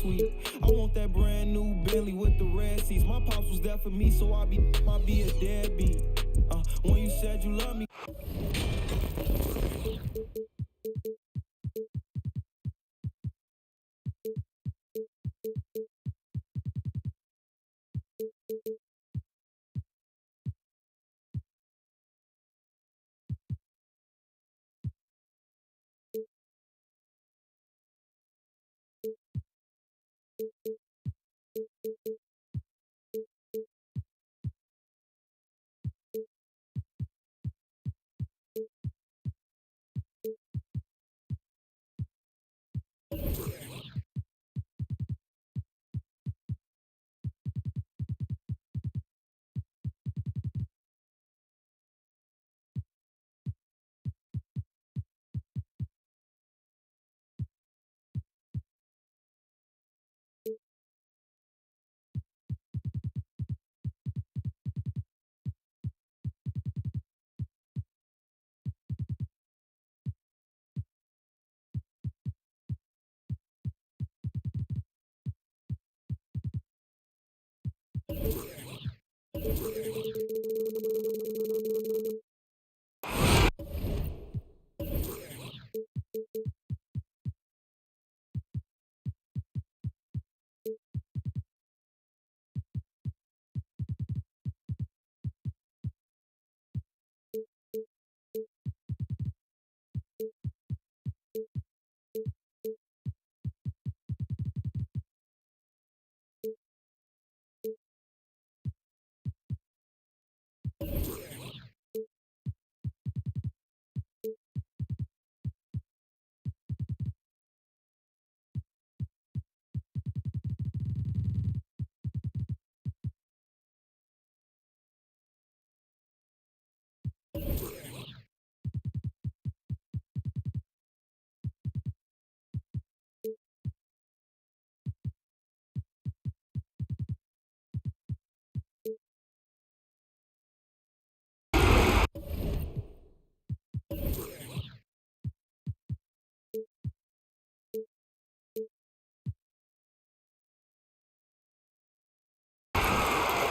sweet. I want that brand new Bentley with the red seats. My pops was there for me, so I be a deadbeat. When you said you love me.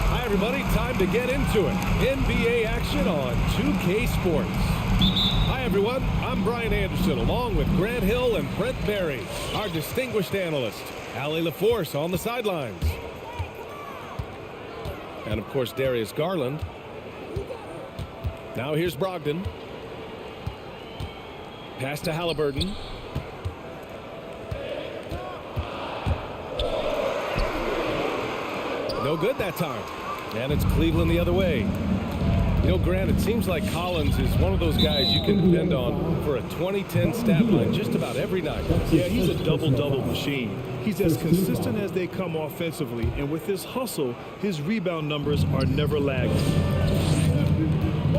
Hi everybody, time to get into it. NBA action on 2K Sports. Hi everyone, I'm Brian Anderson along with Grant Hill and Brent Berry, our distinguished analyst, Allie LaForce on the sidelines. And of course Darius Garland. Now here's Brogdon. Pass to Halliburton. No good that time. And it's Cleveland the other way. You know, Grant, it seems like Collins is one of those guys you can depend on for a 2010 stat line just about every night. Yeah, he's a double-double machine. He's as consistent as they come offensively, and with his hustle, his rebound numbers are never lagging.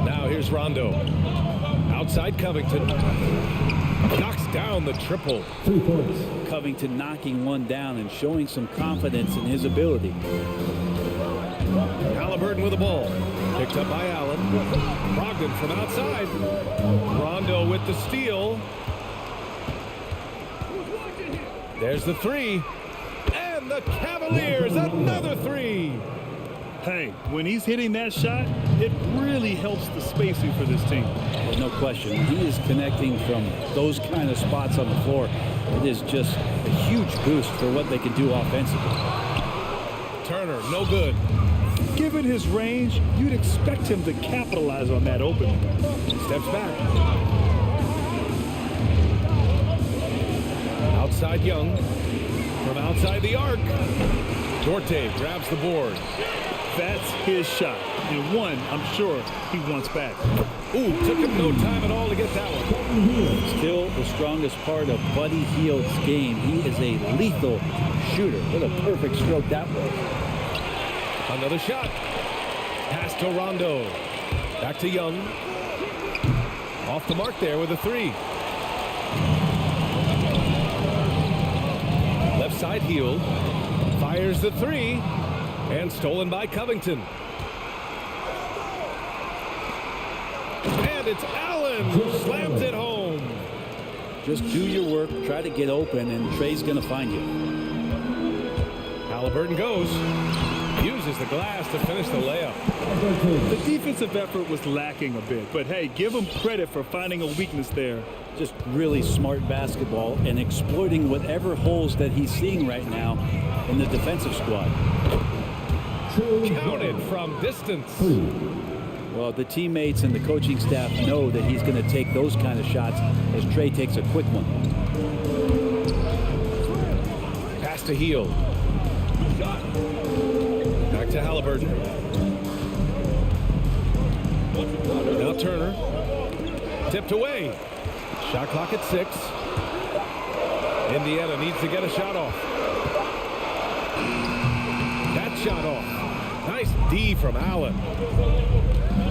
Now here's Rondo. Outside Covington. Knocks down the triple. 3 points. Covington knocking one down and showing some confidence in his ability. Halliburton with the ball. Picked up by Allen. Brogdon from outside. Rondo with the steal. There's the three. And the Cavaliers, another three. Hey, when he's hitting that shot, it really helps the spacing for this team. Well, no question. He is connecting from those kind of spots on the floor. It is just a huge boost for what they can do offensively. Turner, no good. Given his range, you'd expect him to capitalize on that opening. Steps back. Outside Young. From outside the arc. Duarte grabs the board. That's his shot, and one I'm sure he wants back. Ooh, took him no time at all to get that one. Still the strongest part of Buddy Hield's game. He is a lethal shooter. What a perfect stroke that was. Another shot. Pass to Rondo. Back to Young. Off the mark there with a three. Left side Hield. Fires the three. And stolen by Covington. And it's Allen who slams it home. Just do your work, try to get open, and Trey's going to find you. Halliburton goes. Uses the glass to finish the layup. The defensive effort was lacking a bit, but hey, give him credit for finding a weakness there. Just really smart basketball and exploiting whatever holes that he's seeing right now in the defensive squad. Counted from distance. Well, the teammates and the coaching staff know that he's going to take those kind of shots as Trey takes a quick one. Pass to Hield. Back to Halliburton. Now Turner. Tipped away. Shot clock at 6. Indiana needs to get a shot off. That shot off. Nice D from Allen.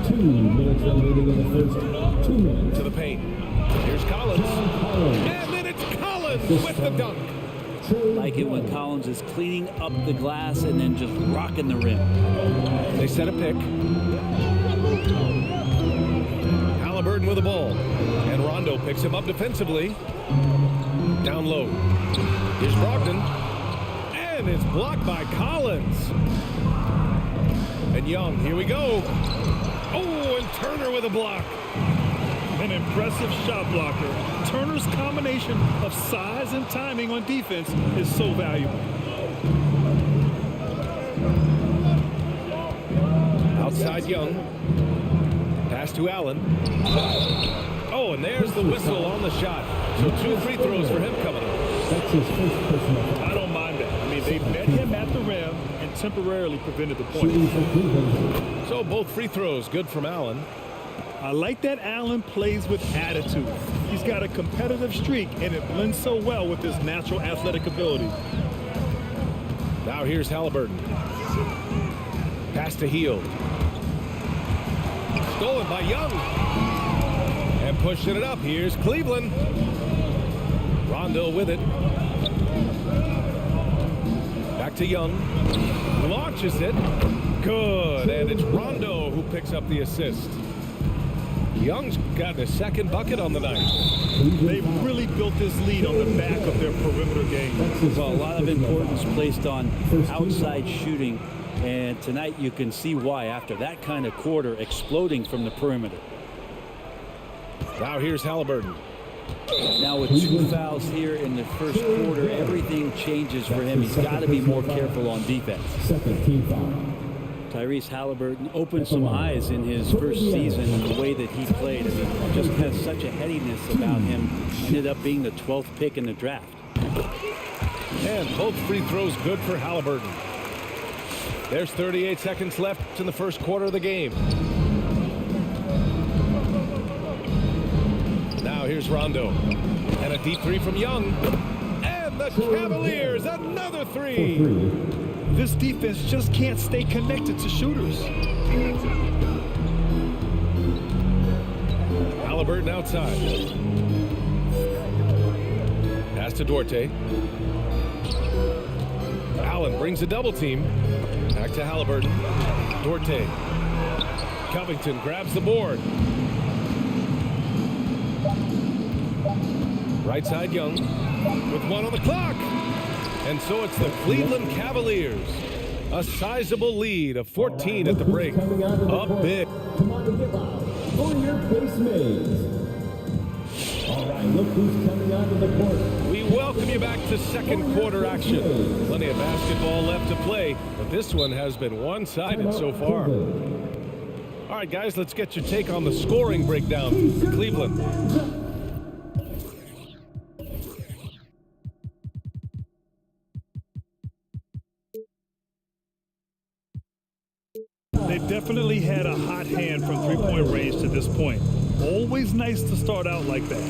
2 minutes remaining in the first. 2 minutes. To the paint. Here's Collins. And then it's Collins with the dunk. Like it when Collins is cleaning up the glass and then just rocking the rim. They set a pick. Halliburton with the ball. And Rondo picks him up defensively. Down low. Here's Brogdon. And it's blocked by Collins. And Young, here we go. Oh, and Turner with a block. An impressive shot blocker. Turner's combination of size and timing on defense is so valuable. Outside Young. Pass to Allen. Oh, and there's the whistle on the shot. So 2 free throws for him coming up. That's his first personal foul. I don't mind that. I mean, they met him at the rim and temporarily prevented the point. Shooting for Cleveland. So both free throws good from Allen. I like that Allen plays with attitude. He's got a competitive streak, and it blends so well with his natural athletic ability. Now here's Halliburton. Pass to Hield. Stolen by Young. And pushing it up. Here's Cleveland. Rondo with it. Back to Young. Launches it. Good. And it's Rondo who picks up the assist. Young's got his second bucket on the night. They've really built this lead on the back of their perimeter game. Well, a lot of importance placed on outside shooting, and tonight you can see why after that kind of quarter exploding from the perimeter. Now here's Halliburton. Now with 2 fouls here in the first quarter, everything changes for him. He's got to be more careful on defense. Second team foul. Tyrese Halliburton opened some eyes in his first season in the way that he played. I mean, just has such a headiness about him. Ended up being the 12th pick in the draft. And both free throws good for Halliburton. There's 38 seconds left in the first quarter of the game. Now here's Rondo. And a deep 3 from Young. And the Cavaliers, another 3. This defense just can't stay connected to shooters. Halliburton outside. Pass to Duarte. Allen brings a double team. Back to Halliburton. Duarte. Covington grabs the board. Right side Young with 1 on the clock. And so it's the Cleveland Cavaliers. A sizable lead of 14 at the break. Up big. Come on and get loud for your base mates. All right, look who's coming onto the court. We welcome you back to second quarter action. Plenty of basketball left to play, but this one has been one-sided so far. All right, guys, let's get your take on the scoring breakdown for Cleveland. They've definitely had a hot hand from three-point range to this point. Always nice to start out like that.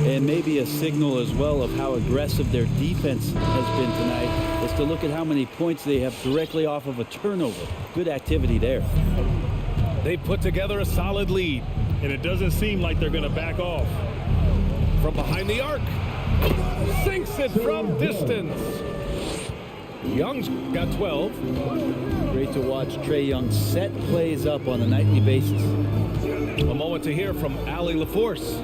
And maybe a signal as well of how aggressive their defense has been tonight is to look at how many points they have directly off of a turnover. Good activity there. They put together a solid lead. And it doesn't seem like they're going to back off. From behind the arc. Sinks it from distance. Young's got 12. Great to watch Trey Young set plays up on a nightly basis. A moment to hear from Allie LaForce.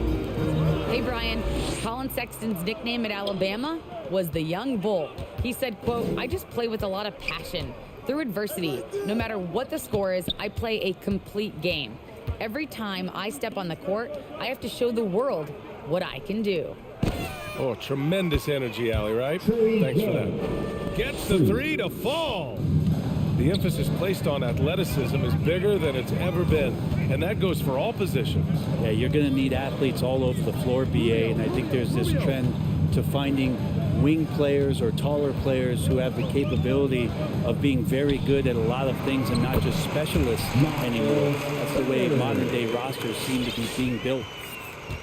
Hey, Brian. Colin Sexton's nickname at Alabama was the Young Bull. He said, quote, "I just play with a lot of passion. Through adversity, no matter what the score is, I play a complete game. Every time I step on the court, I have to show the world what I can do." Oh, tremendous energy, Allie, right? Thanks for that. Gets the three to fall. The emphasis placed on athleticism is bigger than it's ever been, and that goes for all positions. Yeah, you're going to need athletes all over the floor, BA, and I think there's this trend to finding wing players or taller players who have the capability of being very good at a lot of things and not just specialists anymore. That's the way modern day rosters seem to be being built.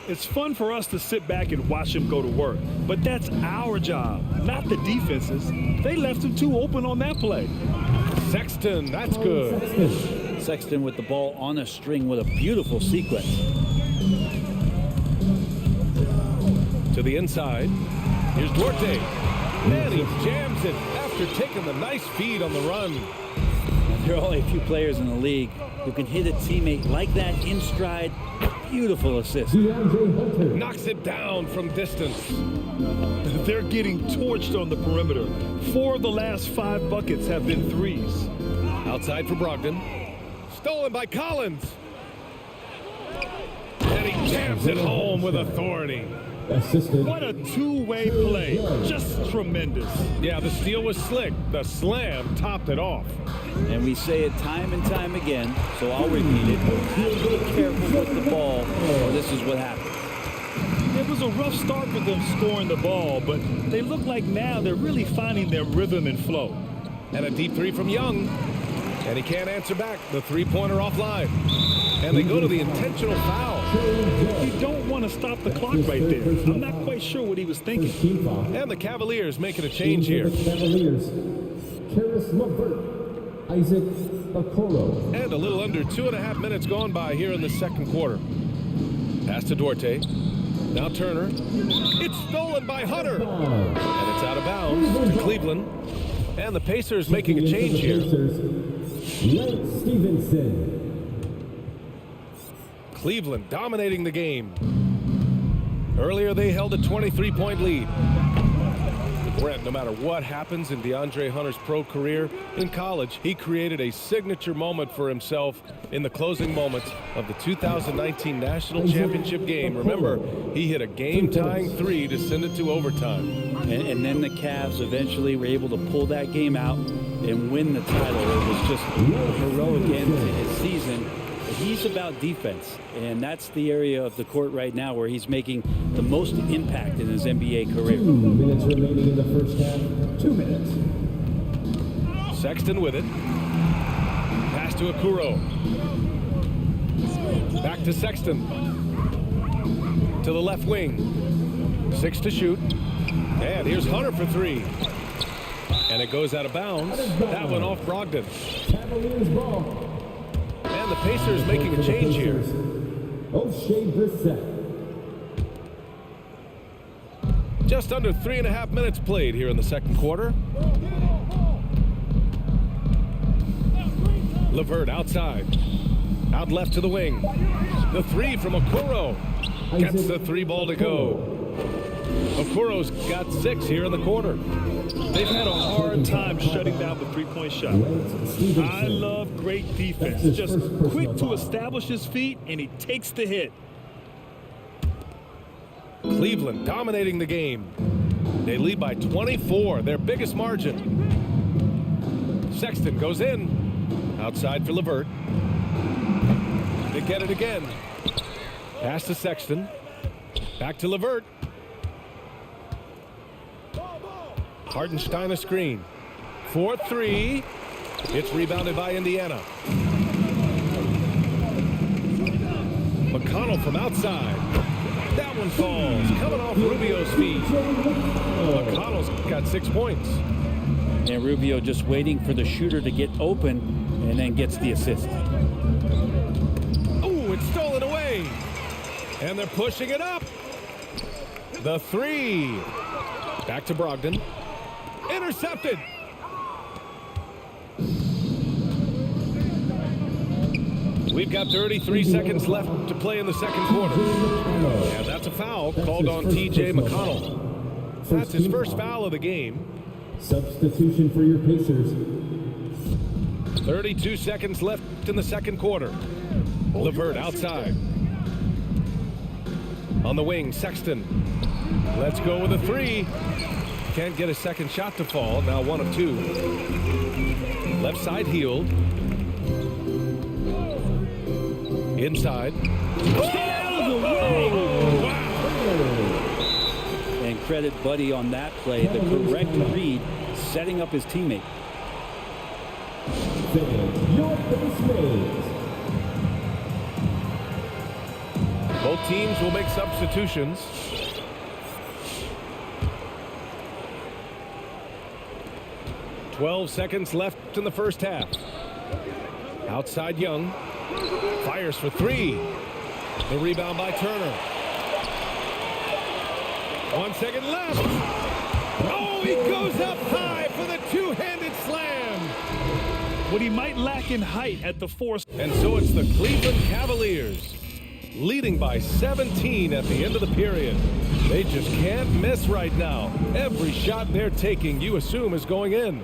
It's fun for us to sit back and watch him go to work, but that's our job, not the defense's. They left him too open on that play. Sexton, that's good. Sexton with the ball on a string with a beautiful sequence. To the inside. Here's Duarte. And he jams it after taking the nice feed on the run. There are only a few players in the league who can hit a teammate like that in stride. Beautiful assist. Knocks it down from distance. They're getting torched on the perimeter. 4 of the last 5 buckets have been threes. Outside for Brogdon. Stolen by Collins. And he jams it home with authority. What a two-way play. Just tremendous. Yeah, the steal was slick. The slam topped it off. And we say it time and time again, so I'll repeat it. Have to be careful with the ball, or this is what happens. It was a rough start for them scoring the ball, but they look like now they're really finding their rhythm and flow. And a deep three from Young. And he can't answer back. The three-pointer offline. And they go to the intentional foul. You don't want to stop the clock right there. I'm not quite sure what he was thinking. And the Cavaliers making a change here. Cavaliers, Karis LeVert, Isaac Okoro. And a little under 2.5 minutes gone by here in the second quarter. Pass to Duarte. Now Turner. It's stolen by Hunter. And it's out of bounds to Cleveland. And the Pacers making a change here. Lance Stevenson. Cleveland dominating the game. Earlier they held a 23-point lead. Brent, no matter what happens in DeAndre Hunter's pro career, in college, he created a signature moment for himself in the closing moments of the 2019 National Championship game. Remember, he hit a game-tying three to send it to overtime. And then the Cavs eventually were able to pull that game out and win the title. It was just a heroic end to his season. He's about defense, and that's the area of the court right now where he's making the most impact in his NBA career. 2 minutes remaining in the first half. 2 minutes. Sexton with it. Pass to Okoro. Back to Sexton. To the left wing. 6 to shoot. And here's Hunter for 3. And it goes out of bounds. That one off Brogdon. Cavaliers ball. And the Pacers making a change here. O'Shea Brissett. Just under 3.5 minutes played here in the second quarter. LeVert outside. Out left to the wing. The three from Okoro. Gets the 3 ball to go. Okoro's got 6 here in the quarter. They've had a hard time shutting down the three-point shot. I love great defense. Just quick to establish his feet, and he takes the hit. Cleveland dominating the game. They lead by 24, their biggest margin. Sexton goes in. Outside for LeVert. They get it again. Pass to Sexton. Back to LeVert. Hartenstein a screen. 4-3. It's rebounded by Indiana. McConnell from outside. That one falls. Coming off Rubio's feet. McConnell's got 6 points. And Rubio just waiting for the shooter to get open and then gets the assist. Ooh, it's stolen away. And they're pushing it up. The 3. Back to Brogdon. Intercepted. We've got 33 seconds left to play in the second quarter. And that's a foul called on T.J. McConnell. That's his first foul of the game. Substitution for your Pacers. 32 seconds left in the second quarter. LeVert outside. On the wing, Sexton. Let's go with a three. Can't get a second shot to fall. Now 1 of 2. Left side healed. Inside. And credit Buddy on that play. The correct read, setting up his teammate. Your base mates. Both teams will make substitutions. "12 seconds left in the first half. Outside Young. Fires for three. The rebound by Turner. 1 second left. Oh, he goes up high for the two-handed slam. What he might lack in height at the force. And so it's the Cleveland Cavaliers leading by 17 at the end of the period. They just can't miss right now. Every shot they're taking, you assume, is going in.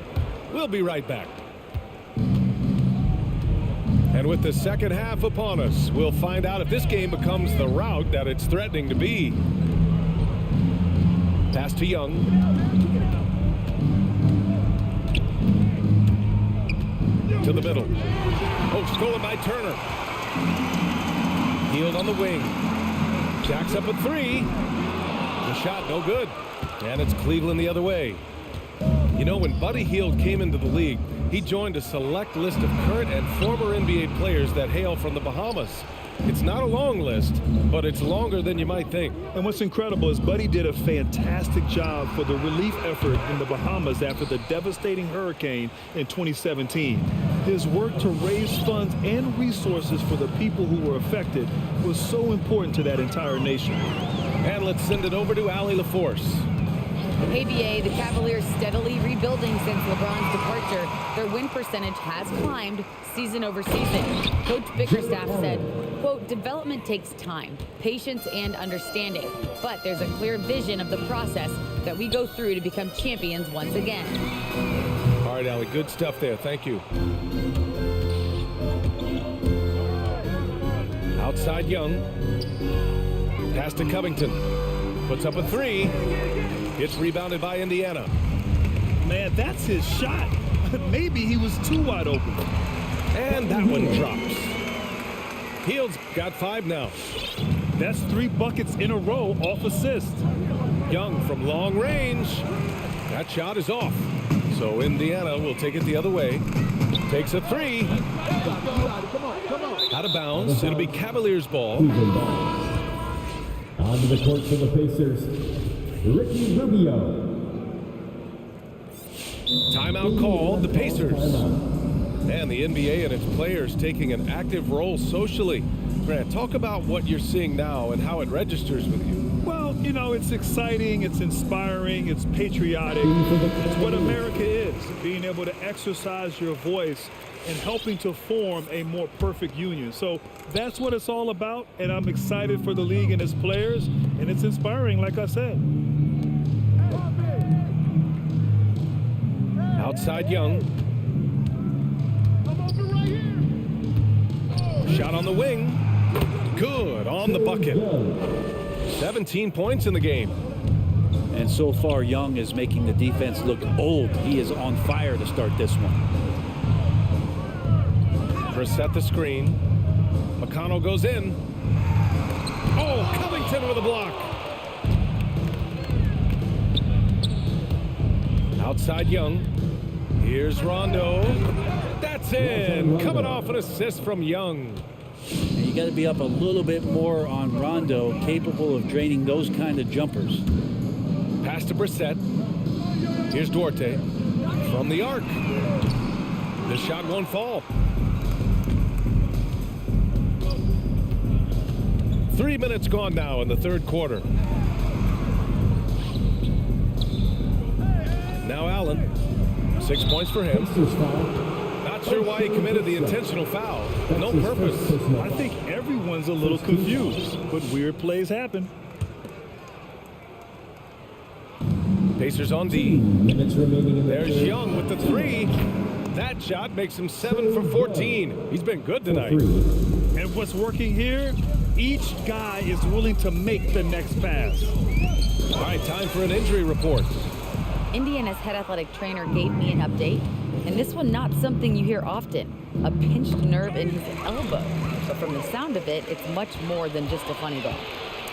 We'll be right back. And with the second half upon us, we'll find out if this game becomes the rout that it's threatening to be. Pass to Young. To the middle. Oh, stolen by Turner. Healed on the wing. Jacks up a three. The shot no good. And it's Cleveland the other way. You know, when Buddy Hield came into the league, he joined a select list of current and former NBA players that hail from the Bahamas. It's not a long list, but it's longer than you might think. And what's incredible is Buddy did a fantastic job for the relief effort in the Bahamas after the devastating hurricane in 2017. His work to raise funds and resources for the people who were affected was so important to that entire nation. And let's send it over to Allie LaForce. Hey, BA, the Cavaliers steadily rebuilding since LeBron's departure. Their win percentage has climbed season over season. Coach Bickerstaff said, quote, development takes time, patience, and understanding. But there's a clear vision of the process that we go through to become champions once again. All right, Allie, good stuff there. Thank you. Outside Young. Pass to Covington. Puts up a three. It's rebounded by Indiana. Man, that's his shot. Maybe he was too wide open. And that one drops. Hield's got 5 now. That's 3 buckets in a row off assist. Young from long range. That shot is off. So Indiana will take it the other way. Takes a three. Out of bounds. It'll be Cavaliers ball. Onto the court for the Pacers. Ricky Rubio. Timeout called, the Pacers. And the NBA and its players taking an active role socially. Grant, talk about what you're seeing now and how it registers with you. Well, you know, it's exciting, it's inspiring, it's patriotic. It's what America is, being able to exercise your voice and helping to form a more perfect union. So that's what it's all about, and I'm excited for the league and its players, and it's inspiring, like I said. Outside Young. Shot on the wing. Good on the bucket. 17 points in the game. And so far, Young is making the defense look old. He is on fire to start this one. Reset the screen. McConnell goes in. Oh, Covington with a block. Outside Young. Here's Rondo. That's in. Coming off an assist from Young. And you got to be up a little bit more on Rondo, capable of draining those kind of jumpers. Pass to Brissett. Here's Duarte from the arc. The shot won't fall. 3 minutes gone now in the third quarter. Now Allen. 6 points for him. Not sure why he committed the intentional foul. No purpose. I think everyone's a little confused, but weird plays happen. Pacers on D. Minutes remaining in the There's third. Young with the three. That shot makes him 7 for 14. He's been good tonight. And what's working here, each guy is willing to make the next pass. All right, time for an injury report. Indiana's head athletic trainer gave me an update, and this one not something you hear often. A pinched nerve in his elbow. But from the sound of it, it's much more than just a funny bone.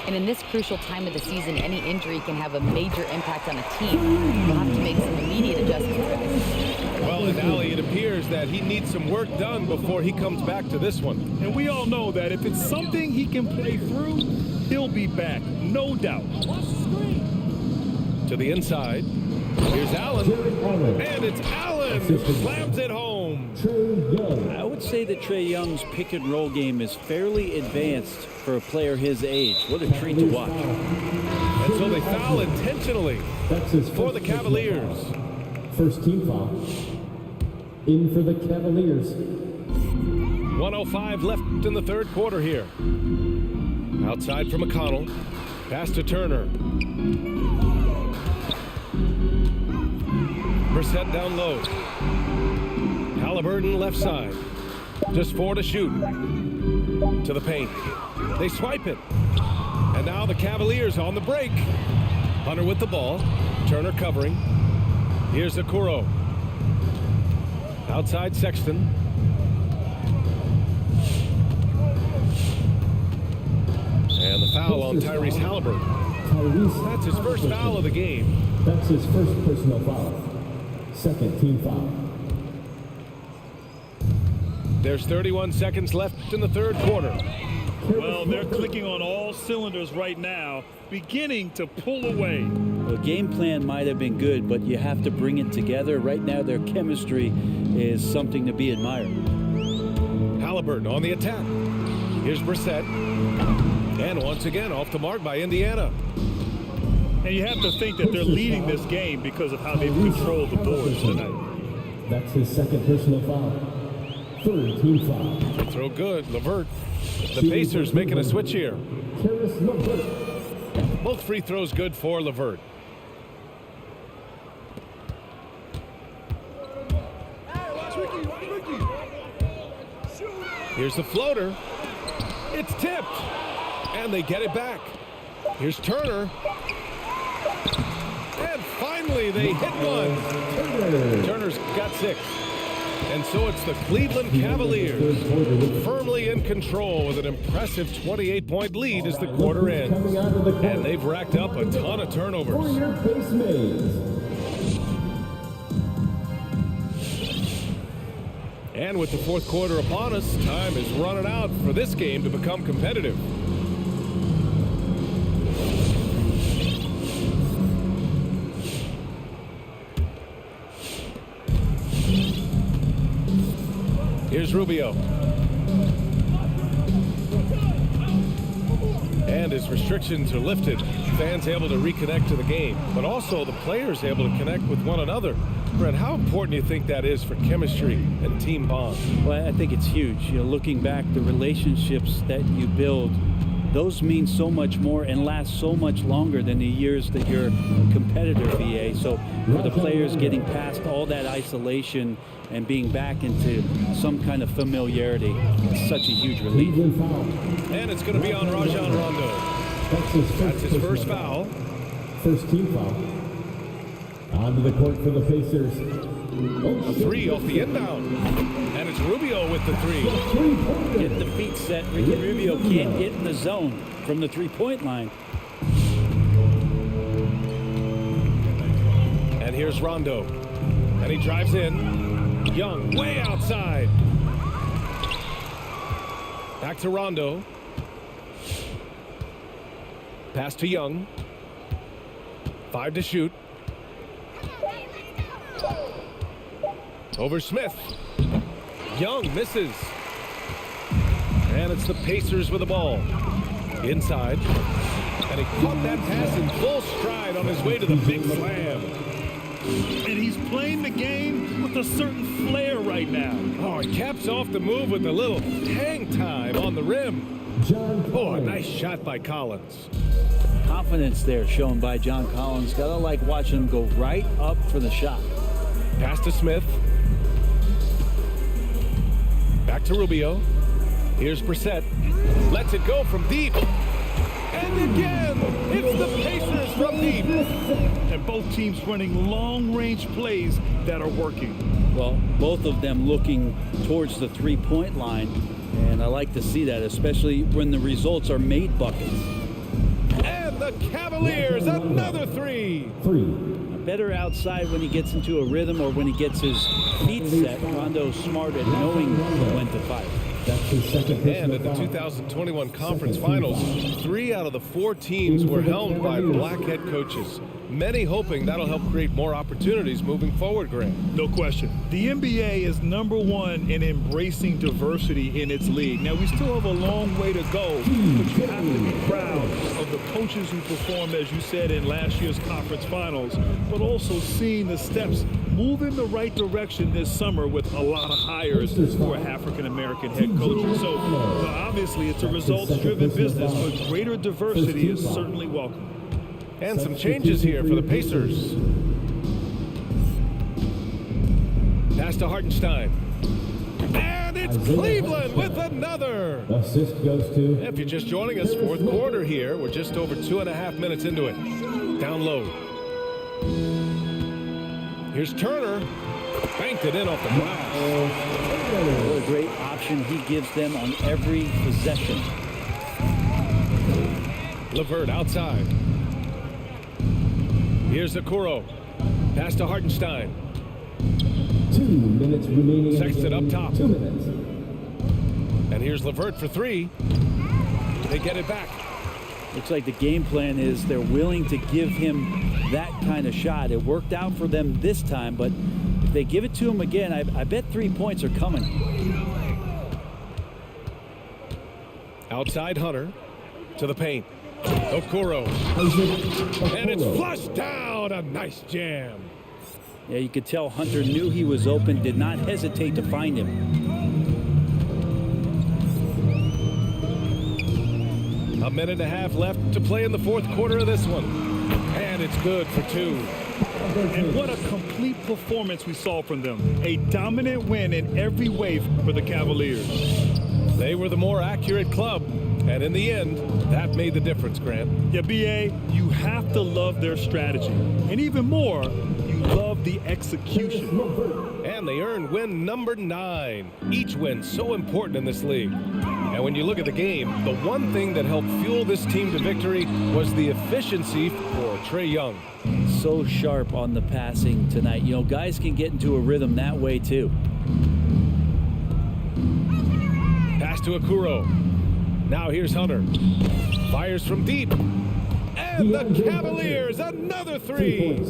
And in this crucial time of the season, any injury can have a major impact on a team. You'll have to make some immediate adjustments for this. Well, and Allie, it appears that he needs some work done before he comes back to this one. And we all know that if it's something he can play through, he'll be back, no doubt. To the inside. Here's Allen. And it's Allen who slams it home. I would say that Trae Young's pick and roll game is fairly advanced for a player his age. What a treat to watch. And so they foul intentionally for the Cavaliers. First team foul. In for the Cavaliers. 1:05 left in the third quarter here. Outside from McConnell. Pass to Turner. Brissett down low. Halliburton left side. Just 4 to shoot. To the paint. They swipe it. And now the Cavaliers on the break. Hunter with the ball. Turner covering. Here's Okoro. Outside Sexton. And the foul on Tyrese Halliburton. That's his first foul of the game. That's his first personal foul. Second team foul. There's 31 seconds left in the third quarter. Well, they're clicking on all cylinders right now, beginning to pull away. The game plan might have been good, but you have to bring it together. Right now, their chemistry is something to be admired. Halliburton on the attack. Here's Brissett. And once again, off the mark by Indiana. And you have to think that they're leading this game because of how they've controlled the boards tonight. That's his second personal foul. Third team foul. Throw good. LeVert. The Pacers making a switch here. Karis LeVert. Both free throws good for LeVert. Here's the floater. It's tipped. And they get it back. Here's Turner. And finally they hit one. Turner's got 6. And so it's the Cleveland Cavaliers firmly in control with an impressive 28-point lead as the quarter ends. And they've racked up a ton of turnovers. And with the fourth quarter upon us, time is running out for this game to become competitive. Here's Rubio. And as restrictions are lifted, fans able to reconnect to the game, but also the players able to connect with one another. Brett, how important do you think that is for chemistry and team bond? Well, I think it's huge. You know, looking back, the relationships that you build, those mean so much more and last so much longer than the years that you're a competitor, VA. So for the players getting past all that isolation and being back into some kind of familiarity, it's such a huge relief. And it's going to be on Rajon Rondo. That's his first foul. First team foul. Onto the court for the Pacers. A 3 off the inbound. And it's Rubio with the 3. Get the feet set. Ricky Rubio can't get in the zone from the three-point line. And here's Rondo. And he drives in. Young way outside. Back to Rondo. Pass to Young. 5 to shoot. Over Smith. Young misses. And it's the Pacers with the ball. Inside. And he caught that pass in full stride on his way to the big slam. And he's playing the game with a certain flair right now. Oh, he caps off the move with a little hang time on the rim. Oh, a nice shot by Collins. Confidence there shown by John Collins. Gotta like watching him go right up for the shot. Pass to Smith. Back to Rubio. Here's Brissett. Lets it go from deep. And again, it's the Pacers from deep. And both teams running long-range plays that are working. Well, both of them looking towards the three-point line. And I like to see that, especially when the results are made buckets. And the Cavaliers, another three. Better outside when he gets into a rhythm or when he gets his feet set. Rondo's smart at knowing when to fight. And at the 2021 Conference Finals, 3 out of the 4 teams were helmed by black head coaches. Many hoping that'll help create more opportunities moving forward, Grant. No question. The NBA is #1 in embracing diversity in its league. Now, we still have a long way to go, but you have to be proud of the coaches who performed, as you said, in last year's Conference Finals, but also seeing the steps move in the right direction this summer with a lot of hires for African-American head coaches. So, obviously, it's a results-driven business, but greater diversity is certainly welcome. And some changes here for the Pacers. Pass to Hartenstein. And it's Cleveland with another. Assist goes to. If you're just joining us, fourth quarter here. We're just over 2.5 minutes into it. Down low. Here's Turner. Banked it in off the glass. What a great option he gives them on every possession. LeVert outside. Here's Okoro. Pass to Hartenstein. 2 minutes remaining. Sexton up top. 2 minutes. And here's LeVert for 3. They get it back. Looks like the game plan is they're willing to give him that kind of shot. It worked out for them this time, but if they give it to him again, I bet 3 points are coming. Outside Hunter to the paint. Okoro. And it's flushed down. A nice jam. Yeah, you could tell Hunter knew he was open, did not hesitate to find him. A minute and a half left to play in the fourth quarter of this one. And it's good for 2. And what a complete performance we saw from them. A dominant win in every way for the Cavaliers. They were the more accurate club. And in the end, that made the difference, Grant. Yeah, B.A., you have to love their strategy. And even more, you love the execution. And they earned win number 9. Each win so important in this league. And when you look at the game, the one thing that helped fuel this team to victory was the efficiency for Trae Young. So sharp on the passing tonight. You know, guys can get into a rhythm that way too. Pass to Okoro. Now here's Hunter. Fires from deep. And the Cavaliers, another 3.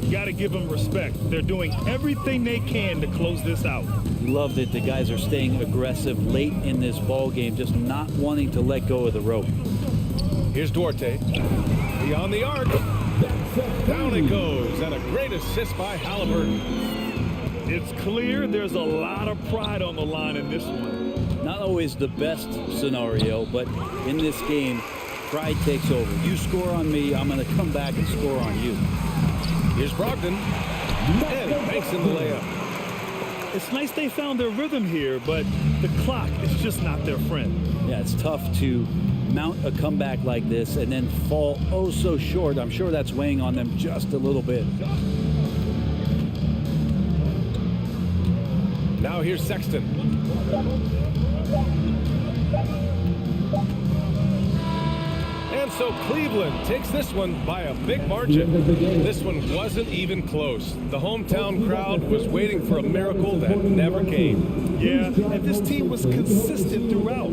You got to give them respect. They're doing everything they can to close this out. Love that the guys are staying aggressive late in this ball game, just not wanting to let go of the rope. Here's Duarte. Beyond the arc. Down it goes. And a great assist by Halliburton. It's clear there's a lot of pride on the line in this one. Not always the best scenario, but in this game, pride takes over. You score on me, I'm going to come back and score on you. Here's Brogdon. And he makes in the layup. It's nice they found their rhythm here, but the clock is just not their friend. Yeah, it's tough to mount a comeback like this and then fall oh so short. I'm sure that's weighing on them just a little bit. Now here's Sexton. And so Cleveland takes this one by a big margin. This one wasn't even close. The hometown crowd was waiting for a miracle that never came. Yeah, and this team was consistent throughout.